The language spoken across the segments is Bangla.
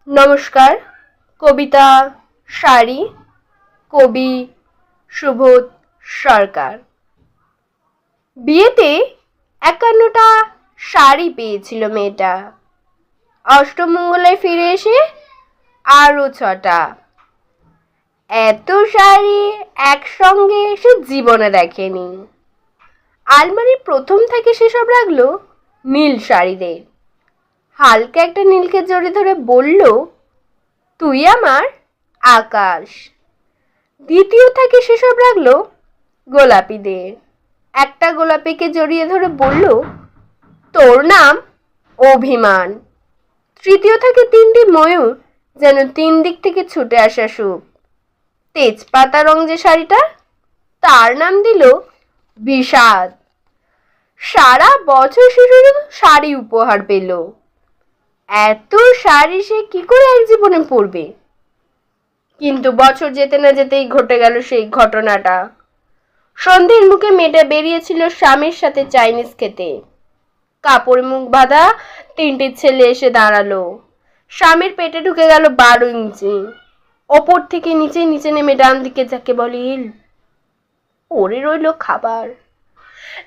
নমস্কার। কবিতা শাড়ি, কবি সুবোধ সরকার। বিয়েতে ৫১টা শাড়ি পেয়েছিল মেয়েটা, অষ্টমঙ্গলায় ফিরে এসে আরো ৬টা। এত শাড়ি একসঙ্গে সে জীবনে দেখেনি। আলমারির প্রথম থেকে সেসব রাখলো নীল শাড়িদের। হালকা একটা নীলকে জড়িয়ে ধরে বলল, তুই আমার আকাশ। দ্বিতীয় থেকে সেসব রাখলো গোলাপিদের। একটা গোলাপিকে জড়িয়ে ধরে বলল, তোর নাম অভিমান। তৃতীয় থেকে ৩টি ময়ূর যেন ৩ দিক থেকে ছুটে আসা সুখ। তেজপাতা রং যে শাড়িটা, তার নাম দিল বিষাদ। সারা বছর সে শুধু শাড়ি উপহার পেল। এত শাড়ি সে কি করে এক জীবনে পরবে? কিন্তু বছর যেতে না যেতেই ঘটে গেল সেই ঘটনাটা। সন্ধ্যের মুখে মেয়েটা বেরিয়েছিল স্বামীর সাথে চাইনিজ খেতে। কাপড়ে মুখ বাঁধা ৩টি ছেলে এসে দাঁড়ালো। স্বামীর পেটে ঢুকে গেল ১২ ইঞ্চি। ওপর থেকে নিচে নিচে নেমে ডান দিকে যাকে বলে ইল পড়ে রইল খাবার।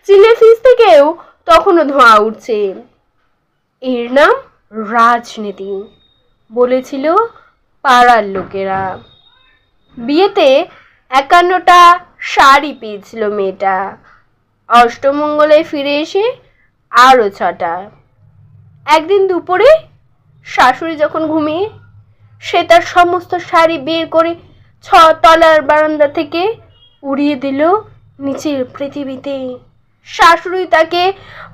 চিলের ফ্রিজ থেকেও তখনও ধোঁয়া উঠছে। এর নাম রাজনীতি, বলেছিল পাড়ার লোকেরা। বিয়েতে ৫১টা শাড়ি পেয়েছিল মেয়েটা, অষ্টমঙ্গলায় ফিরে এসে আরো ৬টা। একদিন দুপুরে শাশুড়ি যখন ঘুমিয়ে, সে তার সমস্ত শাড়ি বের করে ৬তলার বারান্দা থেকে উড়িয়ে দিল নিচের পৃথিবীতে। শাশুড়ি তাকে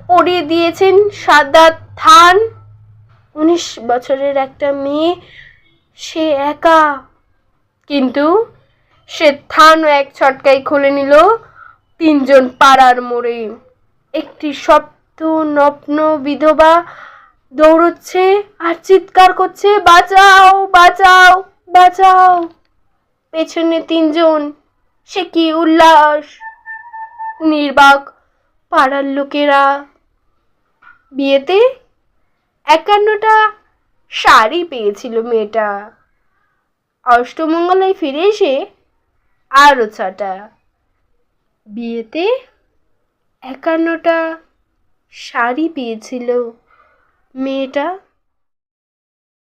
পরিয়ে দিয়েছেন সাদা থান। ১৯ বছরের একটা মেয়ে, সে একা। কিন্তু সে থানও এক ছটকায় খুলে নিল ৩জন পাড়ার মোড়ে। একটি শব্দ নগ্ন বিধবা দৌড়চ্ছে আর চিৎকার করছে, বাঁচাও বাঁচাও বাঁচাও। পেছনে ৩জন, সে কি উল্লাস! নির্বাক পাড়ার লোকেরা। বিয়েতে ৫১টা শাড়ি পেয়েছিল মেয়েটা, অষ্টমঙ্গলায় ফিরে এসে আরো ৬টা। বিয়েতে ৫১টা শাড়ি পেয়েছিল মেয়েটা।